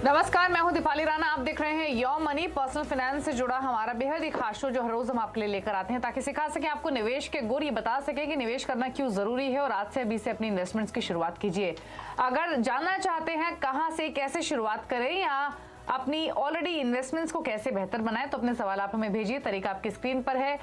नमस्कार, मैं हूं दीपाली राणा। आप देख रहे हैं योर मनी, पर्सनल फाइनेंस से जुड़ा हमारा बेहद ही खास शो जो हर रोज हम आपके लिए लेकर आते हैं ताकि सिखा सके आपको निवेश के गुर, ये बता सके कि निवेश करना क्यों जरूरी है और आज से अभी से अपनी इन्वेस्टमेंट्स की शुरुआत कीजिए। अगर जानना चाहते हैं कहां से कैसे शुरुआत करें या अपनी ऑलरेडी इन्वेस्टमेंट्स को कैसे बेहतर बनाएं तो अपने सवाल आप हमें भेजिए। तरीका आपकी स्क्रीन पर है।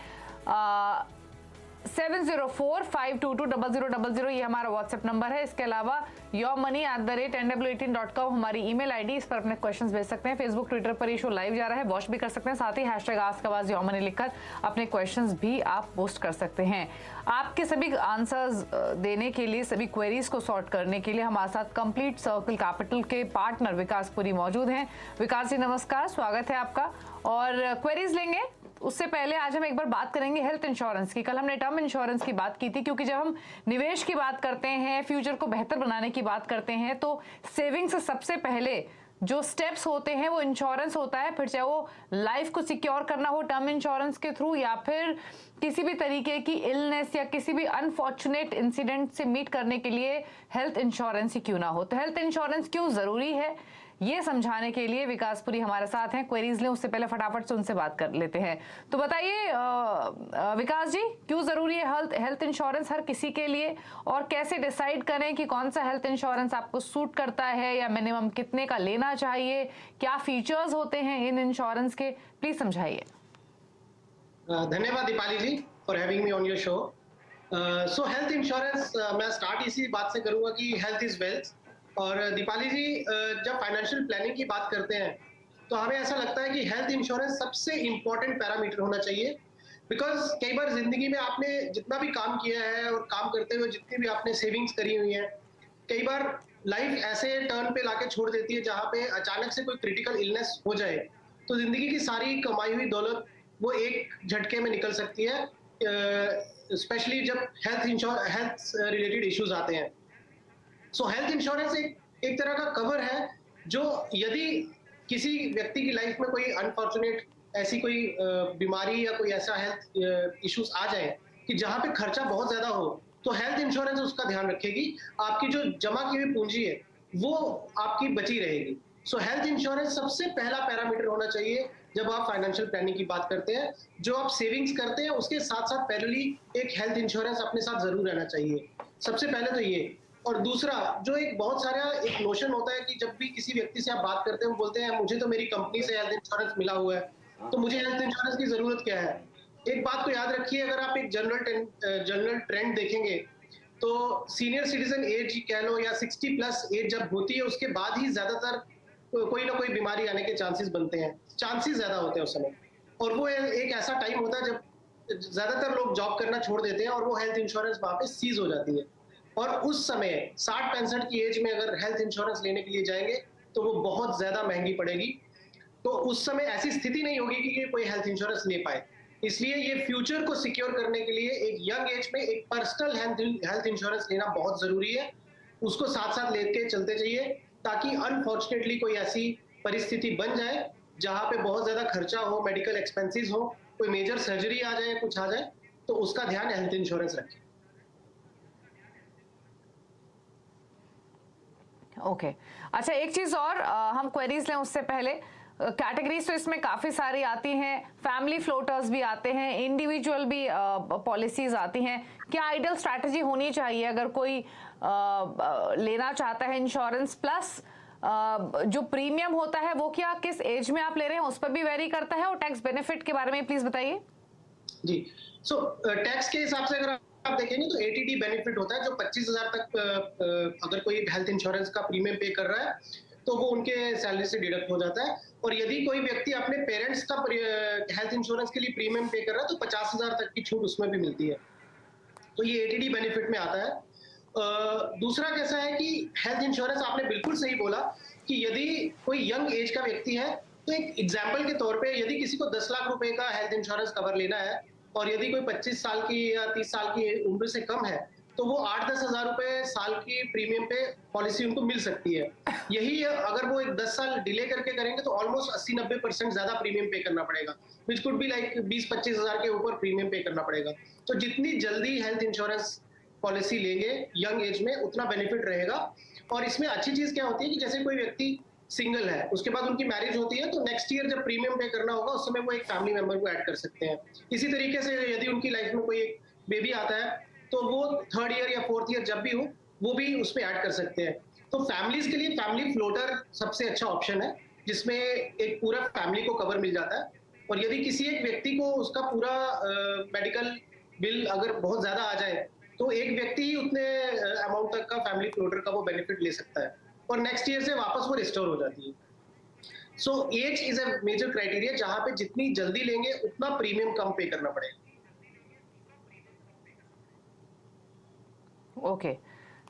704-522-0000 ये हमारा व्हाट्सएप नंबर है। इसके अलावा yourmoney@nw18.com हमारी ईमेल आईडी, इस पर अपने क्वेश्चंस भेज सकते हैं। फेसबुक ट्विटर पर ये शो लाइव जा रहा है, वॉच भी कर सकते हैं। साथ ही #AskAwaz लिखकर अपने क्वेश्चंस भी आप पोस्ट कर सकते हैं। आपके सभी आंसर्स देने के लिए, सभी क्वेरीज को सॉर्ट करने के लिए हमारे साथ कंप्लीट सर्कल कैपिटल के पार्टनर विकास पुरी मौजूद हैं। विकास जी नमस्कार, स्वागत है आपका। और क्वेरीज लेंगे उससे पहले आज हम एक बार बात करेंगे हेल्थ इंश्योरेंस की। कल हमने टर्म इंश्योरेंस की बात की थी, क्योंकि जब हम निवेश की बात करते हैं, फ्यूचर को बेहतर बनाने की बात करते हैं, तो सेविंग से सबसे पहले जो स्टेप्स होते हैं वो इंश्योरेंस होता है। फिर चाहे वो लाइफ को सिक्योर करना हो टर्म इंश्योरेंस के थ्रू या फिर किसी भी तरीके की इलनेस या किसी भी अनफॉर्चुनेट इंसिडेंट से मीट करने के लिए हेल्थ इंश्योरेंस ही क्यों ना हो। तो हेल्थ इंश्योरेंस क्यों जरूरी है ये समझाने के लिए विकास पुरी हमारे साथ हैं। क्वेरीज लें उससे पहले फटाफट से उनसे बात कर लेते हैं। तो बताइए विकास जी, क्यों जरूरी है हेल्थ इंश्योरेंस हर किसी के लिए, और कैसे डिसाइड करें कि कौन सा हेल्थ इंश्योरेंस आपको सूट करता है या मिनिमम कितने का लेना चाहिए, क्या फीचर्स होते हैं इन इंश्योरेंस के, प्लीज समझाइए। धन्यवाद Deepali ji for having me on your show. So health insurance, मैं स्टार्ट इसी बात से करूंगा कि हेल्थ इज वेल्थ। और दीपाली जी, जब फाइनेंशियल प्लानिंग की बात करते हैं तो हमें ऐसा लगता है कि हेल्थ इंश्योरेंस सबसे इंपॉर्टेंट पैरामीटर होना चाहिए। बिकॉज कई बार जिंदगी में आपने जितना भी काम किया है और काम करते हुए जितनी भी आपने सेविंग्स करी हुई है, कई बार लाइफ ऐसे टर्न पे लाके छोड़ देती है जहां पे अचानक से कोई क्रिटिकल इलनेस हो जाए तो जिंदगी की सारी कमाई हुई दौलत वो एक झटके में निकल सकती है, स्पेशली जब हेल्थ रिलेटेड इश्यूज आते हैं। सो हेल्थ इंश्योरेंस एक तरह का कवर है जो यदि किसी व्यक्ति की लाइफ में कोई अनफॉर्चुनेट ऐसी कोई बीमारी या कोई ऐसा हेल्थ इश्यूज आ जाए कि जहां पे खर्चा बहुत ज्यादा हो, तो हेल्थ इंश्योरेंस उसका ध्यान रखेगी। आपकी जो जमा की हुई पूंजी है वो आपकी बची रहेगी। सो हेल्थ इंश्योरेंस सबसे पहला पैरामीटर होना चाहिए जब आप फाइनेंशियल प्लानिंग की बात करते हैं। जो आप सेविंग्स करते हैं उसके साथ साथ पहले एक हेल्थ इंश्योरेंस अपने साथ जरूर रहना चाहिए। सबसे पहले तो ये। और दूसरा, जो एक बहुत सारा एक नोशन होता है कि जब भी किसी व्यक्ति से आप बात करते हैं वो बोलते हैं मुझे तो मेरी कंपनी से हेल्थ इंश्योरेंस मिला हुआ है तो मुझे हेल्थ इंश्योरेंस की जरूरत क्या है। एक बात को याद रखिए, अगर आप एक जनरल ट्रेंड देखेंगे तो सीनियर सिटीजन एज कह लो या 60+ एज जब होती है उसके बाद ही ज्यादातर कोई ना कोई बीमारी आने के चांसेस बनते हैं, चांसेस ज्यादा होते हैं उस समय। और वो एक ऐसा टाइम होता है जब ज्यादातर लोग जॉब करना छोड़ देते हैं और वो हेल्थ इंश्योरेंस वहां पे सीज हो जाती है। और उस समय 60-65 की एज में अगर हेल्थ इंश्योरेंस लेने के लिए जाएंगे तो वो बहुत ज्यादा महंगी पड़ेगी। तो उस समय ऐसी स्थिति नहीं होगी कि कोई हेल्थ इंश्योरेंस ले पाए। इसलिए ये फ्यूचर को सिक्योर करने के लिए एक यंग एज में एक पर्सनल हेल्थ इंश्योरेंस लेना बहुत जरूरी है। उसको साथ साथ लेके चलते चाहिए ताकि अनफॉर्चुनेटली कोई ऐसी परिस्थिति बन जाए जहां पे बहुत ज्यादा खर्चा हो, मेडिकल एक्सपेंसेस हो, कोई मेजर सर्जरी आ जाए, कुछ आ जाए, तो उसका ध्यान हेल्थ इंश्योरेंस रखें। ओके अच्छा, एक चीज और हम क्वेरीज लें उससे पहले, कैटेगरीज तो इसमें काफी सारी आती हैं, फैमिली फ्लोटर्स भी आते हैं, इंडिविजुअल भी पॉलिसीज आती हैं। क्या आइडियल स्ट्रैटेजी होनी चाहिए अगर कोई लेना चाहता है इंश्योरेंस, प्लस जो प्रीमियम होता है वो क्या किस एज में आप ले रहे हैं उस पर भी वेरी करता है, और टैक्स बेनिफिट के बारे में प्लीज बताइए। जी, सो टैक्स के हिसाब से अगर आप देखेंगे तो एटीडी बेनिफिट होता है जो 25,000 तक अगर कोई हेल्थ इंश्योरेंस का प्रीमियम पे कर रहा है तो वो उनके सैलरी से डिडक्ट हो जाता है। और यदि कोई व्यक्ति अपने पेरेंट्स का हेल्थ इंश्योरेंस के लिए प्रीमियम पे कर रहा है तो 50,000 तक की छूट उसमें भी मिलती है। तो ये एटीडी बेनिफिट में आता है। दूसरा कैसा है कि हेल्थ इंश्योरेंस, आपने बिल्कुल सही बोला कि यदि कोई यंग एज का व्यक्ति है तो एक एग्जाम्पल के तौर पे यदि किसी को 10 लाख रुपए का हेल्थ इंश्योरेंस कवर लेना है और यदि कोई 25 साल की या 30 साल की उम्र से कम है तो वो 8-10 हजार रुपए साल की प्रीमियम पे पॉलिसी उनको मिल सकती है। यही अगर वो एक 10 साल डिले करके करेंगे तो ऑलमोस्ट 80-90% ज्यादा प्रीमियम पे करना पड़ेगा, विच कुड बी लाइक 20-25 हजार के ऊपर प्रीमियम पे करना पड़ेगा। तो जितनी जल्दी हेल्थ इंश्योरेंस पॉलिसी लेंगे यंग एज में उतना बेनिफिट रहेगा। और इसमें अच्छी चीज क्या होती है कि जैसे कोई व्यक्ति सिंगल है, उसके बाद उनकी मैरिज होती है, तो नेक्स्ट ईयर जब प्रीमियम पे करना होगा उस समय वो एक फैमिली मेंबर को ऐड कर सकते हैं। इसी तरीके से यदि उनकी लाइफ में कोई एक बेबी आता है तो वो थर्ड ईयर या फोर्थ ईयर जब भी हो वो भी उसमें ऐड कर सकते हैं। तो फैमिलीज के लिए फैमिली फ्लोटर सबसे अच्छा ऑप्शन है, जिसमें एक पूरा फैमिली को कवर मिल जाता है। और यदि किसी एक व्यक्ति को उसका पूरा मेडिकल बिल अगर बहुत ज्यादा आ जाए तो एक व्यक्ति ही उतने अमाउंट तक का फैमिली फ्लोटर का वो बेनिफिट ले सकता है, और नेक्स्ट ईयर से वापस वो रिस्टोर हो जाती है। So age is a major criteria, जहां पे जितनी जल्दी लेंगे उतना प्रीमियम कम पे करना पड़ेगा। ओके,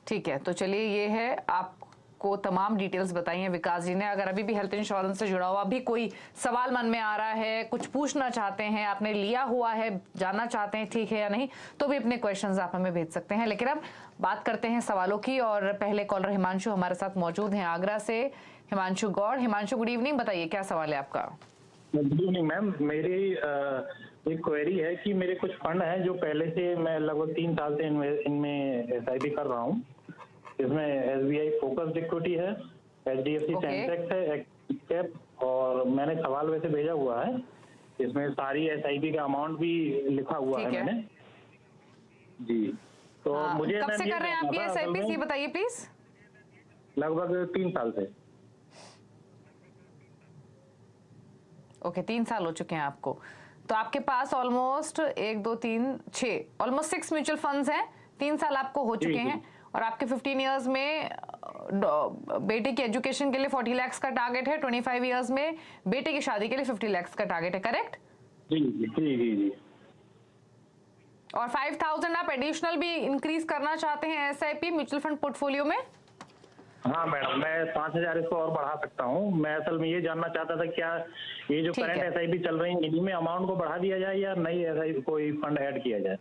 ठीक है। तो चलिए, ये है आपको तमाम डिटेल्स बताई हैं विकास जी ने। अगर अभी भी हेल्थ इंश्योरेंस से जुड़ा हुआ भी कोई सवाल मन में आ रहा है, कुछ पूछना चाहते हैं, आपने लिया हुआ है, जानना चाहते हैं ठीक है या नहीं, तो भी अपने क्वेश्चंस आप हमें भेज सकते हैं। लेकिन अब बात करते हैं सवालों की, और पहले कॉलर हिमांशु हमारे साथ मौजूद हैं आगरा से। हिमांशु गौड़। हिमांशु, गुड इवनिंग, बताइए क्या सवाल है आपका। Good evening ma'am. मेरी एक क्वेरी है कि मेरे कुछ फंड हैं जो पहले से मैं लगभग 3 साल से इनमें SIP कर रहा हूँ। इसमें SBI फोकस्ड इक्विटी है, HDFC सेंसेक्स है, एक्सिस कैप, और मैंने सवाल वैसे भेजा हुआ है, इसमें सारी SIP का अमाउंट भी लिखा हुआ है मैंने जी। तो मुझे कब से कर रहे हैं आप ये SIP, ये बताइए प्लीज। लगभग 3 साल से। ओके, 3 साल हो चुके हैं आपको। तो आपके पास ऑलमोस्ट 1 2 3 6 ऑलमोस्ट 6 म्यूचुअल फंड्स हैं। 3 साल आपको हो चुके हैं, और आपके 15 इयर्स में बेटे की एजुकेशन के लिए 40 लाख का टारगेट है, 25 इयर्स में बेटे की शादी के लिए 50 लाख का टारगेट है, करेक्ट? जी जी जी जी। और 5000 आप एडिशनल भी इंक्रीज करना चाहते हैं SIP म्यूचुअल फंड पोर्टफोलियो में? हाँ मैडम, मैं 5000 इसको और बढ़ा सकता हूँ। मैं असल में ये जानना चाहता था, क्या ये जो करंट SIP चल रही है इन्हीं में अमाउंट को बढ़ा दिया जाए या नई SIP कोई फंड ऐड किया जाए?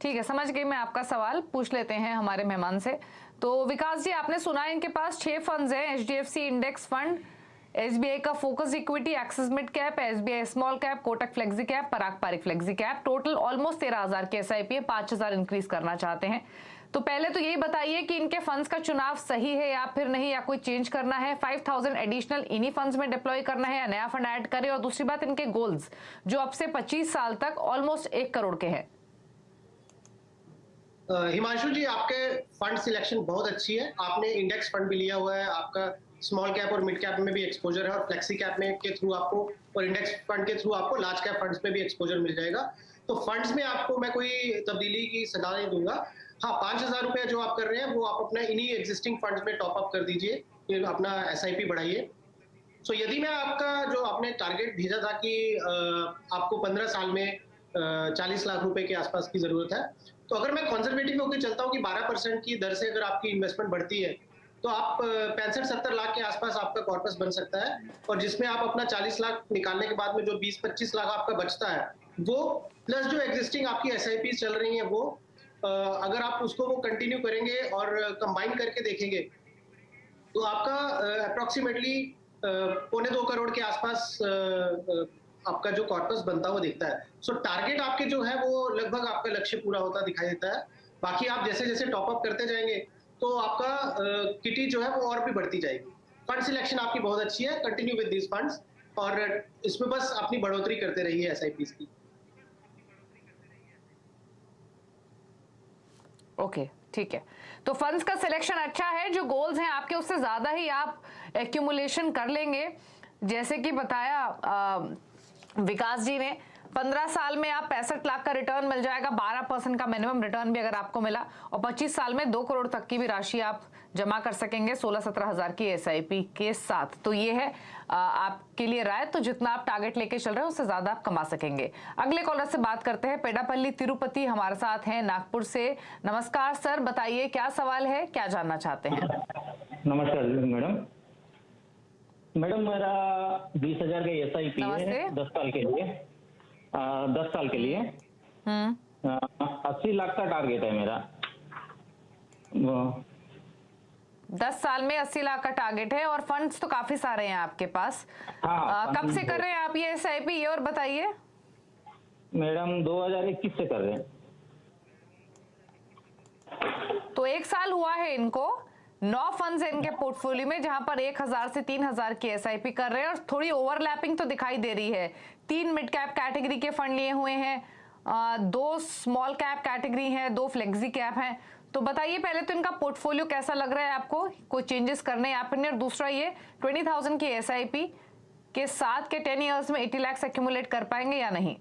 ठीक है, समझ गई मैं आपका सवाल। पूछ लेते हैं हमारे मेहमान से। तो विकास जी, आपने सुना है इनके पास 6 फंड्स हैं, HDFC इंडेक्स फंड, SBI का focus equity, Axis mid cap, SBI small cap, Kotak flexi cap, Parag Parikh flexi cap. Total almost 13,000 के SIP है, 5,000 इंक्रीज करना चाहते हैं। तो पहले तो यही बताइए कि इनके फंड्स का चुनाव सही है या फिर नहीं, या कोई चेंज करना है? 5000 एडिशनल इन्हीं फंड्स में डिप्लॉय करना है या नया फंड ऐड करें? और दूसरी बात, इनके गोल्स जो अब से 25 साल तक ऑलमोस्ट 1 करोड़ के हैं। हिमांशु जी, आपके फंड सिलेक्शन बहुत अच्छी है। आपने इंडेक्स फंड भी लिया हुआ है, आपका स्मॉल कैप और मिड कैप में भी एक्सपोजर है, और फ्लेक्सी कैप में के थ्रू आपको, और इंडेक्स फंड के थ्रू आपको लार्ज कैप फंड्स में भी एक्सपोजर मिल जाएगा। तो फंड्स में आपको मैं कोई तब्दीली की सलाह नहीं दूंगा। हाँ, 5,000 रुपये जो आप कर रहे हैं वो आप अपना इन्हीं एग्जिस्टिंग फंड्स में टॉप अप कर दीजिए, फिर अपना SIP बढ़ाइए। सो यदि मैं आपका जो आपने टारगेट भेजा था कि आपको 15 साल में 40 लाख रुपए के आसपास की जरूरत है, तो अगर मैं कंजर्वेटिव होकर चलता हूँ कि 12% की दर से अगर आपकी इन्वेस्टमेंट बढ़ती है तो आप 65-70 लाख के आसपास आपका कॉर्पस बन सकता है, और जिसमें आप अपना 40 लाख निकालने के बाद में जो 20-25 लाख आपका बचता है वो, प्लस जो एग्जिस्टिंग आपकी SIP चल रही है वो, अगर आप उसको वो कंटिन्यू करेंगे और कंबाइन करके देखेंगे तो आपका अप्रोक्सीमेटली 1.25 करोड़ के आसपास आपका जो कॉर्पस बनता हुआ दिखता है। सो टारगेट आपके जो है वो लगभग आपका लक्ष्य पूरा होता दिखाई देता है। बाकी आप जैसे जैसे टॉप अप करते जाएंगे तो आपका किटी जो है वो और भी बढ़ती जाएगी। फंड सिलेक्शन आपकी बहुत अच्छी है, कंटिन्यू विद दीज फंड्स, और इसमें बस अपनी बढ़ोतरी करते रहिए SIPs की। ओके, ठीक है। तो फंड्स का सिलेक्शन अच्छा है, जो गोल्स हैं आपके उससे ज्यादा ही आप एक्यूमुलेशन कर लेंगे। जैसे कि बताया विकास जी ने, 15 साल में आप 65 लाख का रिटर्न मिल जाएगा, 12% का मिनिमम रिटर्न भी अगर आपको मिला, और 25 साल में 2 करोड़ तक की भी राशि आप जमा कर सकेंगे 16-17 हजार की SIP के साथ। तो ये है आपके लिए राय। तो जितना आप टारगेट लेके चल रहे हैं उससे ज्यादा आप कमा सकेंगे। अगले कॉलर से बात करते हैं। पेडापल्ली तिरुपति हमारे साथ हैं नागपुर से। नमस्कार सर, बताइए क्या सवाल है, क्या जानना चाहते हैं? नमस्कार मैडम। मैडम, मेरा 20,000 का SIP है 10 साल के लिए। 10 साल के लिए 80 लाख का टारगेट है मेरा। 10 साल में 80 लाख का टारगेट है, और फंड्स तो काफी सारे हैं आपके पास। कब से कर रहे हैं आप ये SIP, ये और बताइए? मैडम 2021 से कर रहे हैं। तो 1 साल हुआ है इनको। 9 फंड्स हैं इनके पोर्टफोलियो में, जहां पर 1000 से 3000 की एसआईपी कर रहे हैं और थोड़ी ओवरलैपिंग तो दिखाई दे रही है। 3 मिड कैप कैटेगरी के फंड लिए हुए हैं, 2 स्मॉल कैप कैटेगरी हैं, 2 फ्लेक्सी कैप हैं। तो बताइए पहले तो इनका पोर्टफोलियो कैसा लग रहा है आपको, कोई चेंजेस करने हैं आपने? और दूसरा ये 20,000 की एसआईपी के साथ के 10 इयर्स में 80 लाख एक्यूमुलेट कर पाएंगे या नहीं?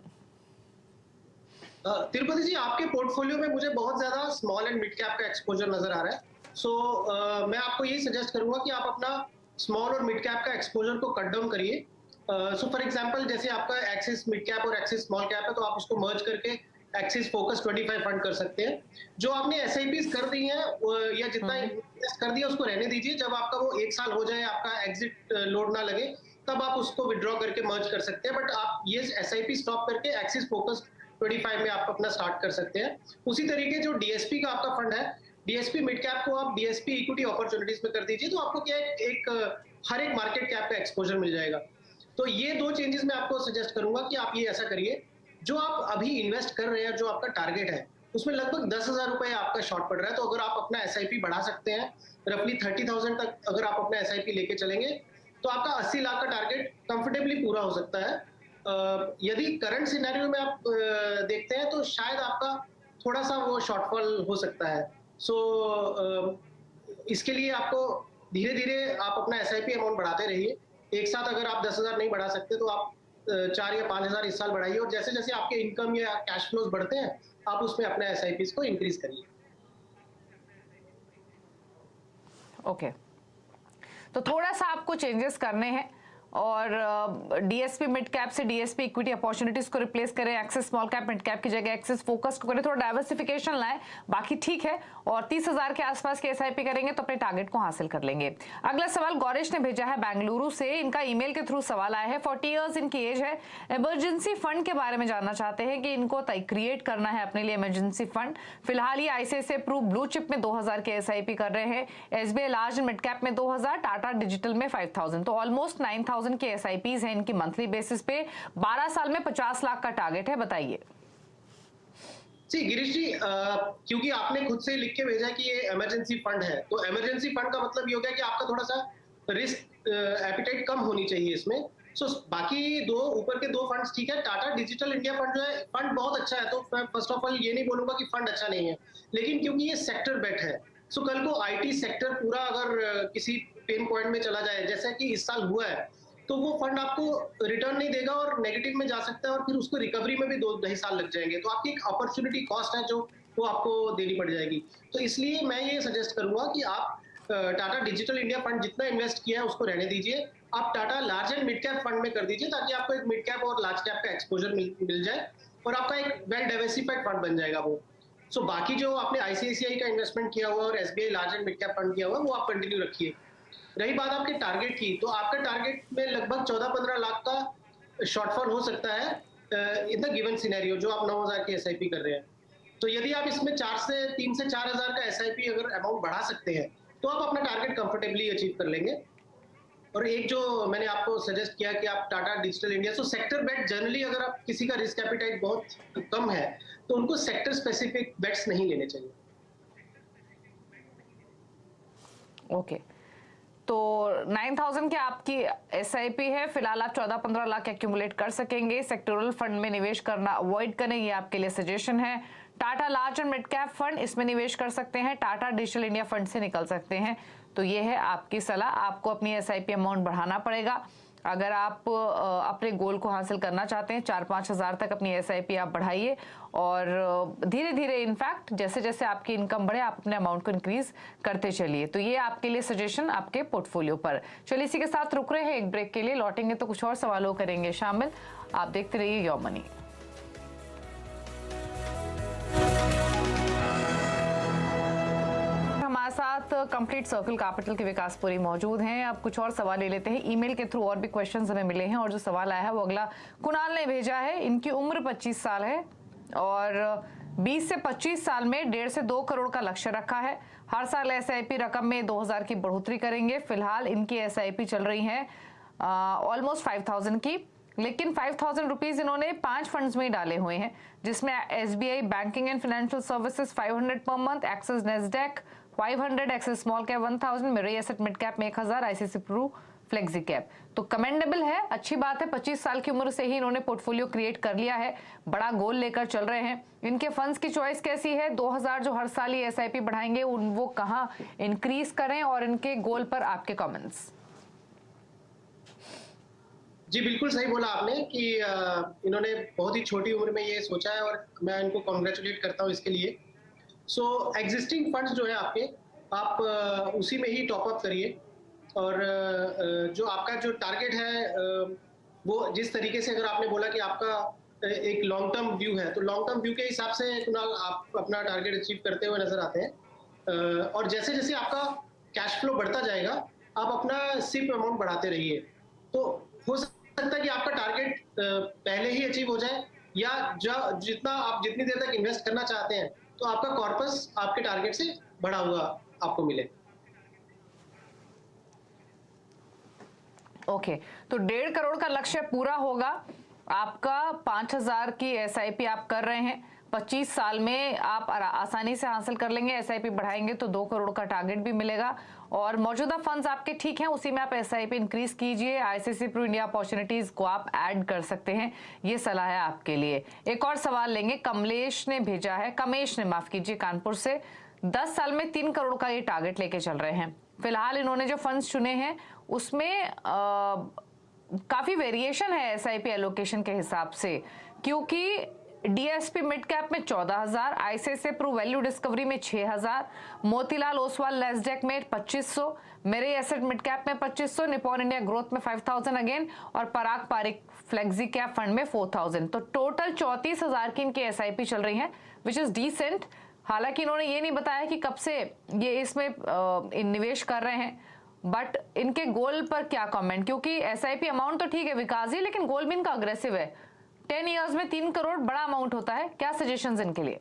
तिरुपति जी, आपके पोर्टफोलियो में मुझे बहुत ज्यादा स्मॉल एंड मिड कैप का एक्सपोजर नजर आ रहा है। मैं आपको यही सजेस्ट करूंगा कि आप अपना स्मॉल और मिड कैप का एक्सपोजर को कट डाउन करिए। फॉर एग्जांपल, जैसे आपका एक्सिस मिड कैप और एक्सिस स्मॉल कैप है, तो आप उसको मर्ज करके एक्सिस फोकस 25 फंड कर सकते हैं। जो आपने एसआईपीज कर दी हैं या जितना इन्वेस्ट कर दिया उसको रहने दीजिए। जब आपका वो 1 साल हो जाए, आपका एग्जिट लोड ना लगे, तब आप उसको विड्रॉ करके मर्ज कर सकते हैं। बट आप ये एसआईपी स्टॉप करके एक्सिस फोकस 25 में आप अपना स्टार्ट कर सकते हैं। उसी तरीके जो डीएसपी का आपका फंड है, डीएसपी मिड कैप को आप डीएसपी इक्विटी अपॉर्चुनिटीज में कर दीजिए, तो आपको क्या हर एक मार्केट कैप का एक्सपोजर मिल जाएगा। तो ये 2 चेंजेस मैं आपको सजेस्ट करूंगा कि आप ये ऐसा करिए। जो आप अभी इन्वेस्ट कर रहे हैं, जो आपका टारगेट है, उसमें लगभग 10,000 रुपए आपका शॉर्ट पड़ रहा है। तो अगर आप अपना एसआईपी बढ़ा सकते हैं, रफली 30,000 तक अगर आप अपना एसआईपी लेके चलेंगे, तो आपका 80 लाख का टारगेट कंफर्टेबली पूरा हो सकता है। यदि करंट सिनेरियो में आप देखते हैं, तो शायद आपका थोड़ा सा वो शॉर्टफॉल हो सकता है। इसके लिए आपको धीरे धीरे आप अपना एसआईपी अमाउंट बढ़ाते रहिए। एक साथ अगर आप 10,000 नहीं बढ़ा सकते, तो आप 4 या 5,000 इस साल बढ़ाइए, और जैसे जैसे आपके इनकम या कैश फ्लोज बढ़ते हैं, आप उसमें अपने एसआईपीज को इंक्रीज करिए। ओके, तो थोड़ा सा आपको चेंजेस करने हैं और डीएसपी मिड कैप से डीएसपी इक्विटी अपॉर्चुनिटीज को रिप्लेस करें, Axis small cap mid cap की जगह एक्सेस फोकस को करें, थोड़ा डाइवर्सिफिकेशन लाएं, बाकी ठीक है। और 30,000 के आसपास के एसआईपी करेंगे तो अपने टारगेट को हासिल कर लेंगे। अगला सवाल गौरेश ने भेजा है बेंगलुरु से, इनका ईमेल के थ्रू सवाल आया है। 40 इयर्स इनकी एज है, इमरजेंसी फंड के बारे में जानना चाहते हैं कि इनको क्रिएट करना है अपने लिए इमरजेंसी फंड। फिलहाल ये आईसीआईसीआई प्रू ब्लू चिप में 2,000 के एसआईपी कर रहे हैं, SBI large and mid cap में 2,000, टाटा डिजिटल में 5,000, तो ऑलमोस्ट 9,000 के एसआईपीज हैं इनकी मंथली बेसिस पे। 12 साल में 50 लाख का टारगेट है, बताइए। जी गिरीश जी, क्योंकि आपने खुद से लिख के भेजा कि ये इमरजेंसी फंड है, तो इमरजेंसी फंड का मतलब ये हो गया कि आपका थोड़ा सा रिस्क एपिटाइट कम होनी चाहिए इसमें। बाकी ऊपर के 2 फंड्स ठीक है। टाटा डिजिटल इंडिया फंड जो है, फंड बहुत अच्छा है, तो मैं फर्स्ट ऑफ ऑल ये नहीं बोलूंगा कि फंड अच्छा नहीं है, लेकिन क्योंकि ये सेक्टर बेट है, कल को आईटी सेक्टर पूरा अगर किसी पेन पॉइंट में चला जाए, जैसा कि इस साल हुआ है, तो वो फंड आपको रिटर्न नहीं देगा और नेगेटिव में जा सकता है, और फिर उसको रिकवरी में भी 2-2.5 साल लग जाएंगे। तो आपकी एक अपॉर्चुनिटी कॉस्ट है जो वो आपको देनी पड़ जाएगी। तो इसलिए मैं ये सजेस्ट करूंगा कि आप टाटा डिजिटल इंडिया फंड जितना इन्वेस्ट किया है उसको रहने दीजिए, आप Tata large and mid cap fund में कर दीजिए, ताकि आपको एक मिड कैप और लार्ज कैप का एक्सपोजर मिल जाए और आपका एक वेल डाइवर्सिफाइड फंड बन जाएगा वो। बाकी जो आपने आईसीआईसीआई का इन्वेस्टमेंट किया हुआ और SBI large and mid cap fund किया हुआ, वो आप कंटिन्यू रखिए। रही बात आपके टारगेट की, तो आपका टारगेट में लगभग 14-15 लाख का शॉर्टफॉल हो सकता है इन द गिवन सिनेरियो, जो आप 9,000 की एसआईपी कर रहे हैं। तो यदि आप इसमें 3 से 4,000 का एसआईपी अगर अमाउंट बढ़ा सकते हैं, तो आप अपना टारगेट कंफर्टेबली अचीव कर लेंगे। और एक जो मैंने आपको सजेस्ट किया कि आप टाटा डिजिटल इंडिया, सेक्टर बेट जनरली अगर आप किसी का रिस्क एपिटाइट बहुत कम है, तो उनको सेक्टर स्पेसिफिक बेट्स नहीं लेने चाहिए। ओके, तो 9,000 की आपकी एसआईपी है, फिलहाल आप 14-15 लाख एक्यूमुलेट कर सकेंगे। सेक्टोरल फंड में निवेश करना अवॉइड करें, ये आपके लिए सजेशन है। Tata large and mid cap fund, इसमें निवेश कर सकते हैं, टाटा डिजिटल इंडिया फंड से निकल सकते हैं। तो ये है आपकी सलाह। आपको अपनी एसआईपी अमाउंट बढ़ाना पड़ेगा अगर आप अपने गोल को हासिल करना चाहते हैं। 4-5 हज़ार तक अपनी एसआईपी आप बढ़ाइए और धीरे धीरे इनफैक्ट जैसे जैसे आपकी इनकम बढ़े आप अपने अमाउंट को इंक्रीज करते चलिए। तो ये आपके लिए सजेशन आपके पोर्टफोलियो पर। चलिए इसी के साथ रुक रहे हैं एक ब्रेक के लिए, लौटेंगे तो कुछ और सवालों करेंगे शामिल। आप देखते रहिए योर मनी। हमारे साथ कंप्लीट सर्कल कैपिटल के विकासपुरी मौजूद हैं। अब कुछ और सवाल ले लेते हैं ईमेल के थ्रू, और भी क्वेश्चंस हमें मिले हैं। और जो सवाल आया है वो अगला कुणाल ने भेजा है। इनकी उम्र 25 साल है और 20 से 25 साल में 1.5 से 2 करोड़ का लक्ष्य रखा है। हर साल एसआईपी रकम में 2,000 की बढ़ोतरी करेंगे। फिलहाल इनकी एसआईपी चल रही है ऑलमोस्ट 5,000 की, लेकिन 5,000 रुपीज इन्होंने 5 फंड्स में ही डाले हुए हैं, जिसमें SBI banking and financial services 500 per month, Axis Nasdaq 500 Axis small cap 1000, Mirae asset mid cap में 1000, आईसीसी प्रू फ्लेक्सी कैप। तो कमेंडेबल है, अच्छी बात है। 25 साल की उम्र से ही इन्होंने पोर्टफोलियो क्रिएट कर लिया है, बड़ा गोल लेकर चल रहे हैं। इनके फंड्स की चॉइस कैसी है? 2000 जो हर साल ये एसआईपी बढ़ाएंगे वो कहाँ इंक्रीज करें, और इनके गोल पर आपके कमेंट्स। जी बिल्कुल सही बोला आपने कि इन्होंने बहुत ही छोटी उम्र में ये सोचा है और मैं इनको कॉन्ग्रेचुलेट करता हूँ इसके लिए। सो एग्जिस्टिंग फंड्स जो है आपके, आप उसी में ही टॉप अप करिए, और जो आपका जो टारगेट है वो जिस तरीके से, अगर आपने बोला कि आपका एक लॉन्ग टर्म व्यू है, तो लॉन्ग टर्म व्यू के हिसाब से कुणाल आप अपना टारगेट अचीव करते हुए नजर आते हैं। और जैसे जैसे आपका कैश फ्लो बढ़ता जाएगा, आप अपना सिप अमाउंट बढ़ाते रहिए, तो हो सकता है कि आपका टारगेट पहले ही अचीव हो जाए, या जितना आप जितनी देर तक इन्वेस्ट करना चाहते हैं तो आपका कॉर्पस आपके टारगेट से बड़ा हुआ आपको मिले। ओके, तो 1.5 करोड़ का लक्ष्य पूरा होगा आपका। 5000 की एसआईपी आप कर रहे हैं, 25 साल में आप आसानी से हासिल कर लेंगे। एसआईपी बढ़ाएंगे तो 2 करोड़ का टारगेट भी मिलेगा, और मौजूदा फंड्स आपके ठीक हैं, उसी में आप एसआईपी इंक्रीज कीजिए। आईसीसी प्रू इंडिया अपॉर्चुनिटीज को आप ऐड कर सकते हैं, ये सलाह है आपके लिए। एक और सवाल लेंगे, कमलेश ने भेजा है, कमेश ने माफ कीजिए, कानपुर से। 10 साल में 3 करोड़ का ये टारगेट लेके चल रहे हैं। फिलहाल इन्होंने जो फंड्स चुने हैं उसमें काफी वेरिएशन है एसआईपी एलोकेशन के हिसाब से, क्योंकि डीएसपी मिड कैप में 14,000, आईसीआईसीआई प्रू वैल्यू डिस्कवरी में 6,000, मोतीलाल ओसवाल नेस्डेक में 2500, मेरे एसेट मिड कैप में 2500, निपॉन इंडिया ग्रोथ में 5000 अगेन, और पराग पारिक फ्लेक्सी कैप फंड में 4000। तो टोटल 34,000 की इनकी एसआईपी चल रही है, विच इज डिसेंट। हालांकि इन्होंने ये नहीं बताया कि कब से ये इसमें निवेश कर रहे हैं, बट इनके गोल पर क्या कमेंट, क्योंकि एसआईपी अमाउंट तो ठीक है विकास जी, लेकिन गोल भी इनका अग्रेसिव है। 10 इयर्स में 3 करोड़ बड़ा अमाउंट होता है, क्या सजेशंस इनके लिए?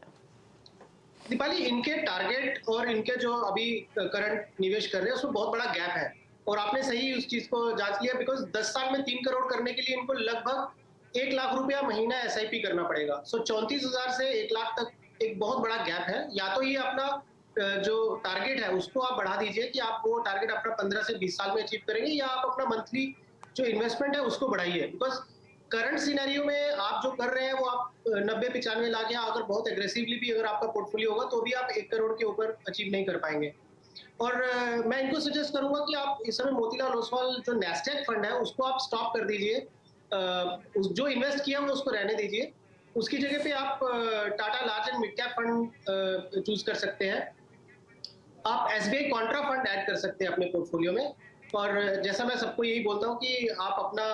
दीपाली, इनके टारगेट और इनके जो अभी करंट निवेश कर रहे हैं उसमें बहुत बड़ा गैप है, और आपने सही उस चीज को जांच लिया, बिकॉज 10 साल में 3 करोड़ करने के लिए इनको लगभग 1 लाख रुपया महीना एसआईपी करना पड़ेगा। सो 34,000 से 1 लाख तक एक बहुत बड़ा गैप है। या तो ये अपना जो टारगेट है उसको आप बढ़ा दीजिए कि आप वो टारगेट अपना 15 से 20 साल में अचीव करेंगे, या आप अपना मंथली जो इन्वेस्टमेंट है उसको बढ़ाइए। बिकॉज करंट सिनेरियो में आप जो कर रहे हैं वो आप 90-95 लाख, या अगर बहुत एग्रेसिवली भी अगर आपका पोर्टफोलियो होगा तो भी आप 1 करोड़ के ऊपर अचीव नहीं कर पाएंगे। और मैं इनको सजेस्ट करूंगा कि आप इस समय मोतीलाल ओसवाल जो नेस्डेक फंड है उसको आप स्टॉप कर दीजिए, जो इन्वेस्ट किया वो उसको रहने दीजिए। उसकी जगह पे आप Tata large and mid cap fund choose कर सकते हैं। आप एसबीआई कॉन्ट्रा फंड ऐड कर सकते हैं अपने पोर्टफोलियो में। और जैसा मैं सबको यही बोलता हूँ कि आप अपना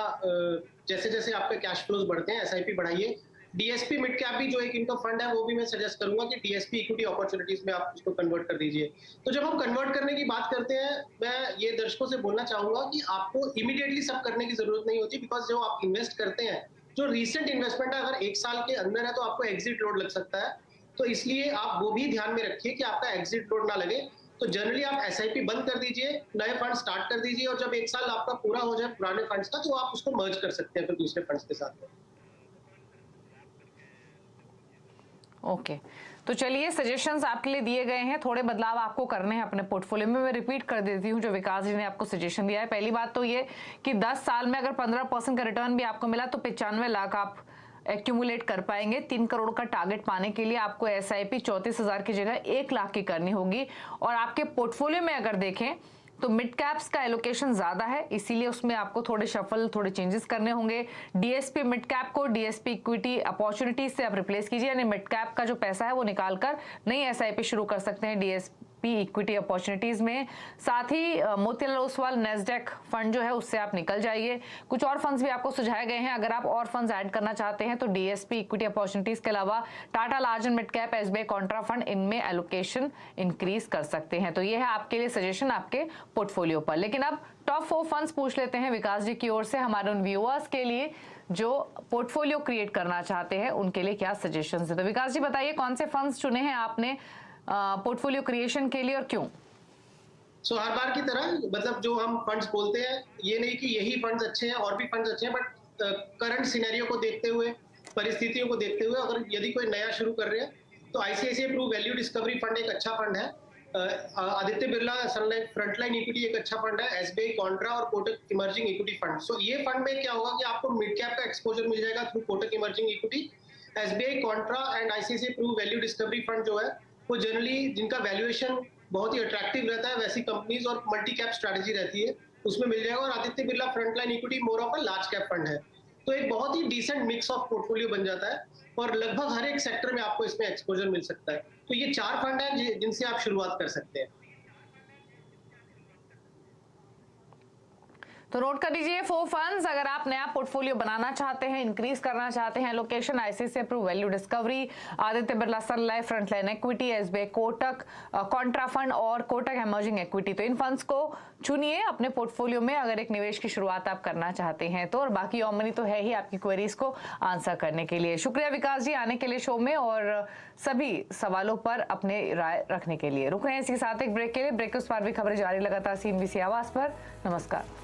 जैसे जैसे आपके कैश फ्लोज बढ़ते हैं एसआईपी बढ़ाइए। डीएसपी मिड कैप भी जो एक इनका फंड है वो भी मैं सजेस्ट करूंगा कि डीएसपी इक्विटी अपॉर्चुनिटीज में आप उसको कन्वर्ट कर दीजिए। तो जब हम कन्वर्ट करने की बात करते हैं, मैं ये दर्शकों से बोलना चाहूंगा कि आपको इमीडिएटली सब करने की जरूरत नहीं होती, बिकॉज जो आप इन्वेस्ट करते हैं, जो रिसेंट इन्वेस्टमेंट है, अगर 1 साल के अंदर है तो आपको एग्जिट लोड लग सकता है। तो इसलिए आप वो भी ध्यान में रखिए कि आपका एग्जिट लोड ना लगे। तो जनरली आप एसआईपी बंद कर दीजिए, नए फंड स्टार्ट कर दीजिए, और जब 1 साल आपका पूरा हो जाए पुराने फंड्स का, तो आप उसको मर्ज कर सकते हैं फिर दूसरे फंड्स के साथ में। ओके, तो चलिए सजेशंस आपके लिए दिए गए हैं, थोड़े बदलाव आपको करने हैं अपने पोर्टफोलियो में। मैं रिपीट कर देती हूँ जो विकास जी ने आपको सजेशन दिया है। पहली बात तो ये कि 10 साल में अगर 15% का रिटर्न भी आपको मिला तो 95 लाख आप एक्यूमुलेट कर पाएंगे। 3 करोड़ का टारगेट पाने के लिए आपको एसआईपी 34,000 की जगह 1 लाख की करनी होगी। और आपके पोर्टफोलियो में अगर देखें तो मिड कैप्स का एलोकेशन ज्यादा है, इसीलिए उसमें आपको थोड़े शफल, थोड़े चेंजेस करने होंगे। डीएसपी मिड कैप को डीएसपी इक्विटी अपॉर्चुनिटीज से आप रिप्लेस कीजिए, यानी मिड कैप का जो पैसा है वो निकालकर नई एसआईपी शुरू कर सकते हैं डीएसपी इक्विटी अपॉर्चुनिटीज में। साथ ही मोतीलाल ओसवाल नेस्डेक फंड जो है उससे आप निकल जाइए। कुछ और फंड्स भी आपको सुझाए गए हैं, अगर आप और फंड्स ऐड करना चाहते हैं तो डीएसपी इक्विटी अपॉर्चुनिटीज के अलावा Tata large and mid cap, SBI Contra fund, इनमें एलोकेशन इंक्रीज कर सकते हैं। तो ये है आपके लिए सजेशन आपके पोर्टफोलियो पर। लेकिन अब टॉप 4 फंड्स पूछ लेते हैं विकास जी की ओर से हमारे उन व्यूअर्स के लिए जो पोर्टफोलियो क्रिएट करना चाहते हैं, उनके लिए क्या सजेशन है। तो विकास जी बताइए, कौन से फंड्स चुने हैं आपने पोर्टफोलियो क्रिएशन के लिए और क्यों? सो हर बार की तरह, मतलब जो हम फंड्स बोलते हैं, ये नहीं कि यही फंड्स अच्छे हैं, और भी फंड्स अच्छे हैं, बट करंट सिनेरियो को देखते हुए, परिस्थितियों को देखते हुए, अगर यदि कोई नया शुरू कर रहे हैं तो ICICI Pru value discovery fund एक अच्छा फंड है। Aditya Birla Sun Life frontline equity एक अच्छा फंड है, एसबीआई कॉन्ट्रा और Kotak emerging equity fund. So ये फंड में क्या होगा कि आपको मिड कैप का एक्सपोजर मिल जाएगा through Kotak emerging equity. SBI contra and ICICI Pru value discovery fund जो है वो जनरली जिनका वैल्यूएशन बहुत ही अट्रैक्टिव रहता है वैसी कंपनीज और मल्टी कैप स्ट्रैटेजी रहती है उसमें मिल जाएगा। और Aditya Birla frontline equity more of a large cap fund है, तो एक बहुत ही डिसेंट मिक्स ऑफ पोर्टफोलियो बन जाता है और लगभग हर एक सेक्टर में आपको इसमें एक्सपोजर मिल सकता है। तो ये 4 फंड है जिनसे आप शुरुआत कर सकते हैं। तो नोट कर लीजिए 4 फंड्स अगर आप नया पोर्टफोलियो बनाना चाहते हैं, इंक्रीज करना चाहते हैं। Location ICICI Pru value Discovery, Aditya Birla Sun Life Frontline Equity, SBI Kotak Contra fund और कोटक इमर्जिंग इक्विटी। तो इन फंड्स को चुनिए अपने पोर्टफोलियो में अगर एक निवेश की शुरुआत आप करना चाहते हैं तो। और बाकी ऑन मनी तो है ही आपकी क्वेरीज को आंसर करने के लिए। शुक्रिया विकास जी आने के लिए शो में और सभी सवालों पर अपने राय रखने के लिए। रुक रहे हैं इसके साथ एक ब्रेक के लिए। ब्रेक के उस पार भी खबरें जारी लगातार CNBC आवाज पर। नमस्कार।